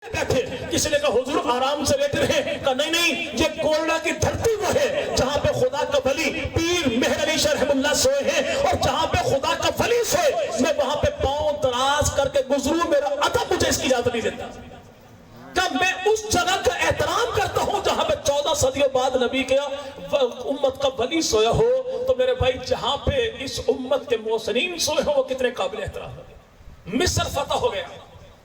بیٹھے کسی نے کہا حضور آرام سے لیٹے رہے، کہا نہیں نہیں، یہ گولڈا کی دھرتی وہ ہے جہاں پہ خدا کا ولی پیر مہر علی شاہ رحمہ اللہ سوئے ہیں، اور جہاں پہ خدا کا ولی سوئے میں وہاں پہ پاؤں دراز کر کے گزروں، میرا ادب مجھے اس کی اجازت نہیں دیتا کہ میں اس جگہ کا احترام کرتا ہوں جہاں پہ 14 صدیوں بعد نبی کے امت کا ولی سویا ہو۔ تو میرے بھائی جہاں پہ اس امت کے محسنین سوئے ہو وہ کتنے قابل احترام ہے۔ مصر فتح ہو گیا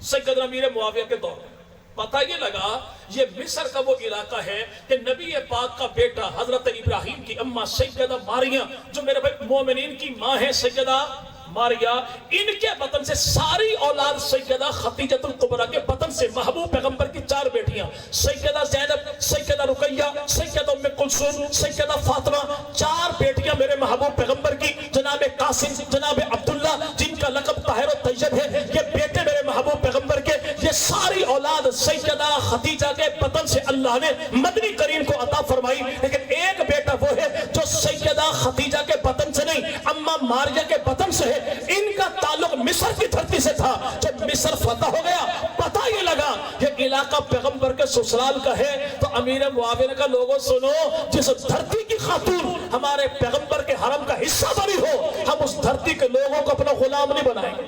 سیدنا امیر معاویہ کے دور میں، پتہ یہ لگا یہ مصر کا وہ علاقہ ہے کہ نبی پاک کا بیٹا حضرت ابراہیم کی اماں سیدہ ماریہ، جو میرے بھائی مومنین کی ماں ہے سیدہ ماریہ، ان کے بطن سے ساری اولاد سیدہ خدیجہ الکبریٰ کے بطن سے محبوب پیغمبر کی 4 بیٹیاں، سیدہ زینب، سیدہ رقیہ، سیدہ ام کلثوم، سیدہ فاطمہ، 4 بیٹیاں میرے محبوب پیغمبر کی، جناب قاسم، جناب عبداللہ جن کا لقب طاہر و طیب ہے، یہ بیٹے میرے محبوب پیغمبر کے، یہ ساری اولاد سیدہ خدیجہ کے بطن سے اللہ نے مدنی کریم کو عطا فرمائی، لیکن ایک بیٹا وہ ہے جو سیدہ خدیجہ کے بطن سے نہیں، اماں ماریہ کے بطن سے ہے۔ ان کا تعلق مصر کی دھرتی سے تھا۔ جب مصر فتح ہو گیا پتہ یہ لگا یہ علاقہ پیغمبر کے سسرال کا ہے، تو امیر معاویہ کا لوگوں سنو، جس دھرتی کی خاتون ہمارے پیغمبر کے حرم کا حصہ بنی ہو، ہم اس دھرتی کے لوگوں کو اپنا غلام نہیں بنائیں گے۔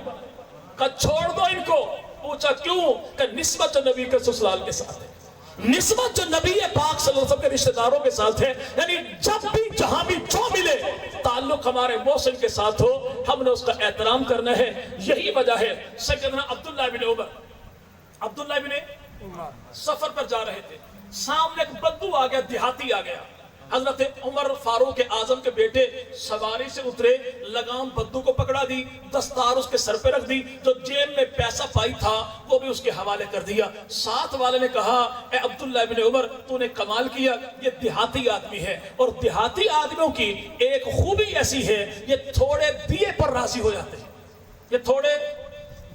کہ چھوڑ دو ان کو۔ پوچھا کیوں؟ کہ نسبت جو نبی کے سسرال کے ساتھ ہے، نسبت جو نبی پاک صلی اللہ علیہ وسلم کے رشتہ داروں کے ساتھ ہے، یعنی جب بھی جہاں بھی جو ملے تعلق ہمارے محسن کے ساتھ ہو، ہم نے اس کا احترام کرنا ہے۔ یہی وجہ ہے سیدنا عبداللہ بن عمر سفر پر جا رہے تھے، سامنے ایک بدو آ گیا، دیہاتی آ گیا، حضرت عمر فاروق اعظم کے بیٹے سواری سے اترے، لگام بدو کو پکڑا دی، دستار اس کے سر پہ رکھ دی، جو جیب میں پیسہ پائی تھا وہ بھی اس کے حوالے کر دیا۔ ساتھ والے نے کہا اے عبداللہ بن عمر تو نے کمال کیا، یہ دیہاتی آدمی ہے، اور دیہاتی آدمیوں کی ایک خوبی ایسی ہے یہ تھوڑے دیے پر راضی ہو جاتے ہیں، یہ تھوڑے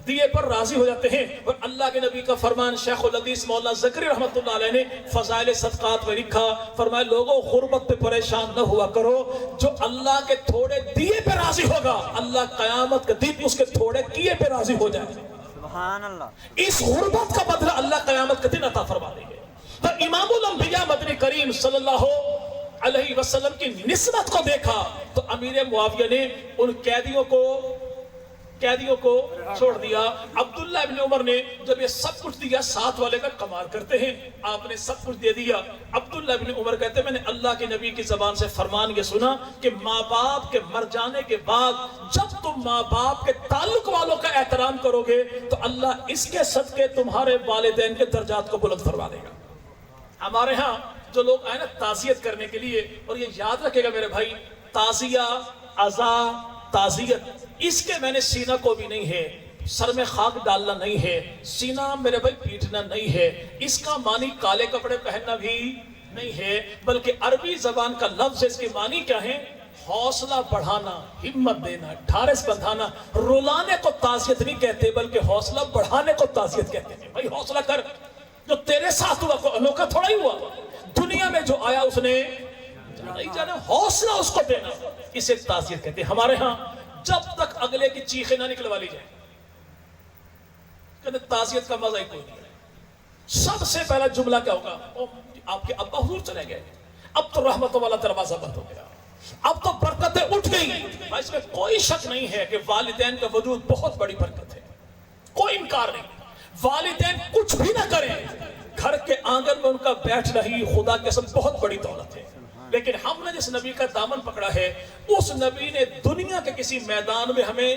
دیے پر راضی ہو جاتے ہیں۔ اور اللہ کے نبی کا فرمان شیخ الحدیث مولانا زکری رحمۃ اللہ علیہ نے فضائل صدقات میں لکھا، فرمایا لوگوں غربت پہ پریشان نہ ہوا کرو، جو اللہ کے تھوڑے دیے پہ راضی ہوگا اللہ قیامت کے دن اس کے تھوڑے کیے پہ راضی ہو جائے۔ سبحان اللہ۔ اس غربت کا بدلہ اللہ قیامت کے دن عطا فرما دیں گے۔ تو امام الانبیاء مدنی کریم صلی اللہ علیہ وسلم کی نسبت کو دیکھا تو امیر معاویہ نے ان قیدیوں کو چھوڑ دیا۔ عبداللہ ابن عمر نے جب یہ سب کچھ دیا، ساتھ والے کا کمال کرتے ہیں، آپ نے سب کچھ دے دیا۔ عبداللہ ابن عمر کہتے ہیں میں نے اللہ کے نبی کی زبان سے فرمان یہ سنا کہ ماں باپ کے مر جانے کے بعد جب تم ماں باپ کے تعلق والوں کا احترام کرو گے تو اللہ اس کے صدقے تمہارے والدین کے درجات کو بلند فرما دے گا۔ ہمارے ہاں جو لوگ آئے نا تعزیت کرنے کے لیے، اور یہ یاد رکھے گا میرے بھائی، تعزیہ، عزا، تعزیت، اس کے میں نے سینہ کو بھی نہیں ہے، سر میں خاک ڈالنا نہیں ہے، سینہ میرے بھائی پیٹنا نہیں ہے، اس کا معنی کالے کپڑے پہننا بھی نہیں ہے، بلکہ عربی زبان کا لفظ اس کے معنی کیا ہے؟ حوصلہ بڑھانا، ہمت دینا، ڈھارس بندھانا۔ رلانے کو تعزیت نہیں کہتے بلکہ حوصلہ بڑھانے کو تعزیت کہتے ہیں۔ بھائی حوصلہ کر، جو تیرے ساتھ ہوا کوئی انوکھا تھوڑا ہی ہوا، دنیا میں جو آیا اس نے نہیں جانا، حوصلہ اس کو دینا، اسے تعزیت کہتے ہیں۔ ہمارے ہاں جب تک اگلے کی چیخیں نہ نکلوا لی جائیں، کہتے تعزیت کا مزہ ہی کوئی نہیں ہے۔ سب سے پہلا جملہ کیا ہوگا؟ آپ کے ابا حضور چلے گئے، اب تو رحمت والا دروازہ بند ہو گیا، اب تو برکتیں اٹھ گئی۔ اس میں کوئی شک نہیں ہے کہ والدین کا وجود بہت بڑی برکت ہے، کوئی انکار نہیں۔ والدین کچھ بھی نہ کریں، گھر کے آنگن میں ان کا بیٹھنا ہی خدا کے سب بہت بڑی دولت ہے۔ لیکن ہم نے جس نبی کا دامن پکڑا ہے، اس نبی نے دنیا کے کسی میدان میں ہمیں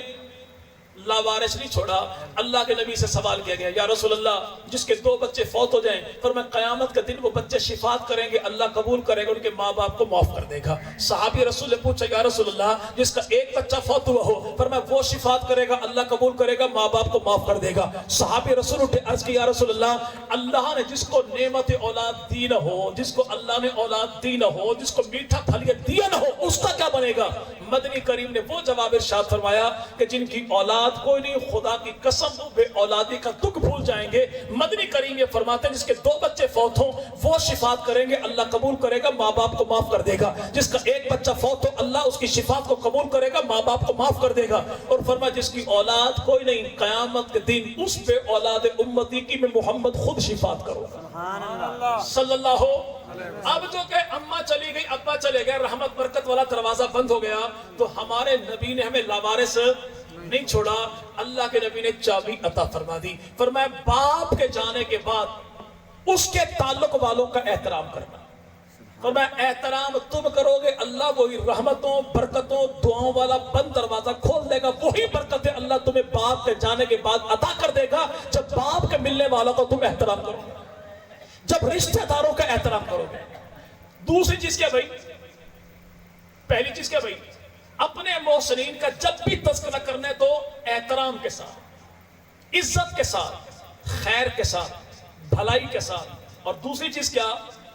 لاوارث نہیں چھوڑا۔ اللہ کے نبی سے سوال کیا گیا یا رسول اللہ جس کے 2 بچے فوت ہو جائیں، فرمایا قیامت کے دن وہ بچے شفاعت کریں گے، اللہ قبول کرے گا، ان کے ماں باپ کو معاف کر دے گا۔ صحابی رسول نے پوچھا یا رسول اللہ جس کا 1 بچہ فوت ہوا ہو، فرمایا وہ شفاعت کرے گا، اللہ قبول کرے گا، ماں باپ کو معاف کر دے گا۔ صحابی رسول اٹھے، عرض کی یا رسول اللہ اللہ نے جس کو نعمت اولاد دی نہ ہو، جس کو اللہ نے اولاد دی نہ ہو، جس کو میٹھا پھلیہ دیا نہ ہو، اس کا کیا بنے گا؟ مدنی کریم نے وہ جواب ارشاد فرمایا کہ جن کی اولاد اولاد کوئی نہیں، خدا کی قسم وہ بے اولادی کا دکھ بھول جائیں گے۔ مدنی کریم یہ فرماتے ہیں جس کے 2 بچے فوت ہوں وہ شفاعت کریں گے، اللہ قبول کرے گا، ماں باپ کو معاف کر دے گا۔ جس کا 1 بچہ فوت ہو اللہ اس کی شفاعت کو قبول کرے گا، ماں باپ کو معاف کر دے گا۔ اور فرمایا جس کی اولاد کوئی نہیں، قیامت کے دن اس پہ اولاد امتی کی میں محمد خود شفاعت کروں گا صلی اللہ ہو۔ اب جو کہ اماں چلی گئی، ابا چلے گئے، رحمت برکت والا دروازہ بند ہو گیا، تو ہمارے نبی نے ہمیں لاوارث نہیں چھوڑا، اللہ کے نبی نے چابی عطا فرما دی۔ فرمایا باپ کے جانے کے بعد اس کے تعلق والوں کا احترام کرنا۔ فرمایا احترام تم کرو گے، اللہ وہی رحمتوں برکتوں دعاؤں والا بند دروازہ کھول دے گا، وہی برکتیں اللہ تمہیں باپ کے جانے کے بعد عطا کر دے گا جب باپ کے ملنے والوں کا تم احترام کرو گے، جب رشتہ داروں کا احترام کرو گے۔ دوسری چیز کیا بھائی؟ پہلی چیز کیا بھائی؟ اپنے محسنین کا جب بھی تذکرہ کرنا ہے تو احترام کے ساتھ، عزت کے ساتھ، خیر کے ساتھ، بھلائی کے ساتھ۔ اور دوسری چیز کیا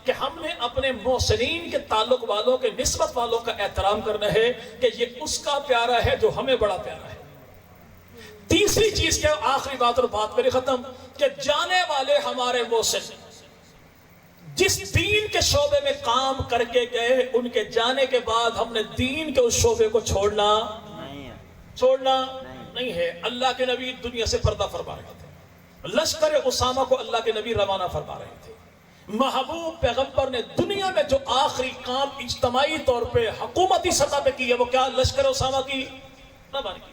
کہ ہم نے اپنے محسنین کے تعلق والوں کے نسبت والوں کا احترام کرنا ہے کہ یہ اس کا پیارا ہے جو ہمیں بڑا پیارا ہے۔ تیسری چیز کیا، آخری بات اور بات میری ختم، کہ جانے والے ہمارے محسن جس دین کے شعبے میں کام کر کے گئے ان کے جانے کے بعد ہم نے دین کے اس شعبے کو چھوڑنا نہیں ہے۔ اللہ کے نبی دنیا سے پردہ فرما رہے تھے، لشکر اسامہ کو اللہ کے نبی روانہ فرما رہے تھے۔ محبوب پیغمبر نے دنیا میں جو آخری کام اجتماعی طور پہ حکومتی سطح پہ کی ہے وہ کیا؟ لشکر اسامہ کی روانگی کی۔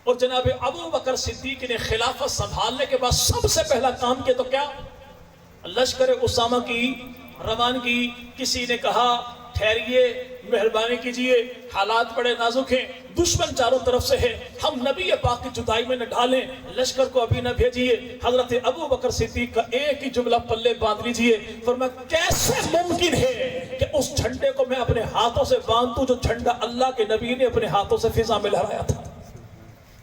اور جناب ابو بکر صدیق نے خلافت سنبھالنے کے بعد سب سے پہلا کام کیا تو کیا؟ لشکر اسامہ کی روانگی۔ کسی نے کہا ٹھہریے، مہربانی کیجئے، حالات بڑے نازک ہیں، دشمن چاروں طرف سے ہے، ہم نبی پاک کی جدائی میں نہ ڈھالیں، لشکر کو ابھی نہ بھیجیے۔ حضرت ابو بکر صدیق کا ایک ہی جملہ پلے باندھ لیجئے، فرمایا کیسے ممکن ہے کہ اس جھنڈے کو میں اپنے ہاتھوں سے باندھوں جو جھنڈا اللہ کے نبی نے اپنے ہاتھوں سے فضا میں لہرایا تھا؟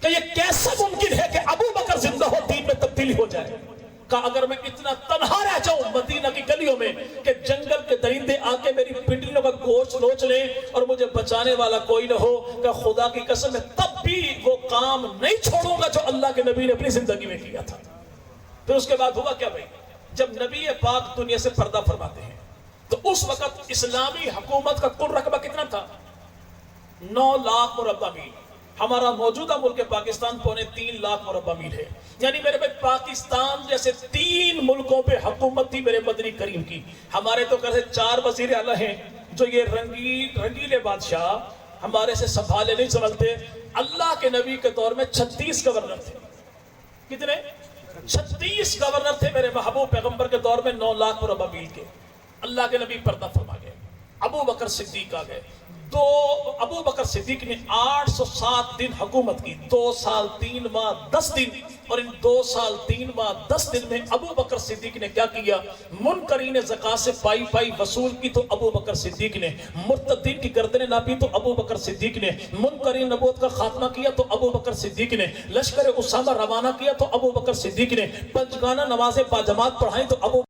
کہ یہ کیسے ممکن ہے کہ ابو بکر زندہ ہو دین میں تبدیلی ہو جائے؟ کہ اگر میں اتنا تنہا رہ جاؤں مدینہ کی گلیوں میں کہ جنگل کے درندے آ کے میری پنڈلیوں کا گوشت نوچ لیں اور مجھے بچانے والا کوئی نہ ہو، کہ خدا کی قسم ہے تب بھی وہ کام نہیں چھوڑوں گا جو اللہ کے نبی نے اپنی زندگی میں کیا تھا۔ پھر اس کے بعد ہوا کیا بھائی؟ جب نبی پاک دنیا سے پردہ فرماتے ہیں تو اس وقت اسلامی حکومت کا کل رقبہ کتنا تھا؟ 9 لاکھ مربع میل۔ ہمارا موجودہ ملک پاکستان 3.25 لاکھ مربع میل ہے، یعنی میرے بھائی پاکستان جیسے 3 ملکوں پہ حکومت تھی میرے مدنی کریم کی۔ ہمارے تو کیسے 4 وزیر اعلیٰ ہیں جو یہ رنگیلے بادشاہ ہمارے سے سنبھالے نہیں سنبھلتے۔ اللہ کے نبی کے دور میں 36 گورنر تھے۔ کتنے؟ 36 گورنر تھے میرے محبوب پیغمبر کے دور میں 9 لاکھ مربع میل کے۔ اللہ کے نبی پردہ فرما گئے، ابو بکر صدیق آ گئے۔ ابو بکر صدیق نے 807 دن حکومت کی، 2 سال 3 ماہ 10 دن۔ اور ان 2 سال 3 ماہ 10 دن میں ابو بکر صدیق نے کیا کیا؟ منکرین زکات سے پائی وصول کی تو ابو بکر صدیق نے، مرتدین کی گردنیں ناپی تو ابو بکر صدیق نے، منکرین نبوت کا خاتمہ کیا تو ابو بکر صدیق نے، لشکر اسامہ روانہ کیا تو ابو بکر صدیق نے، پنجگانہ نمازیں باجماعت پڑھائیں تو ابو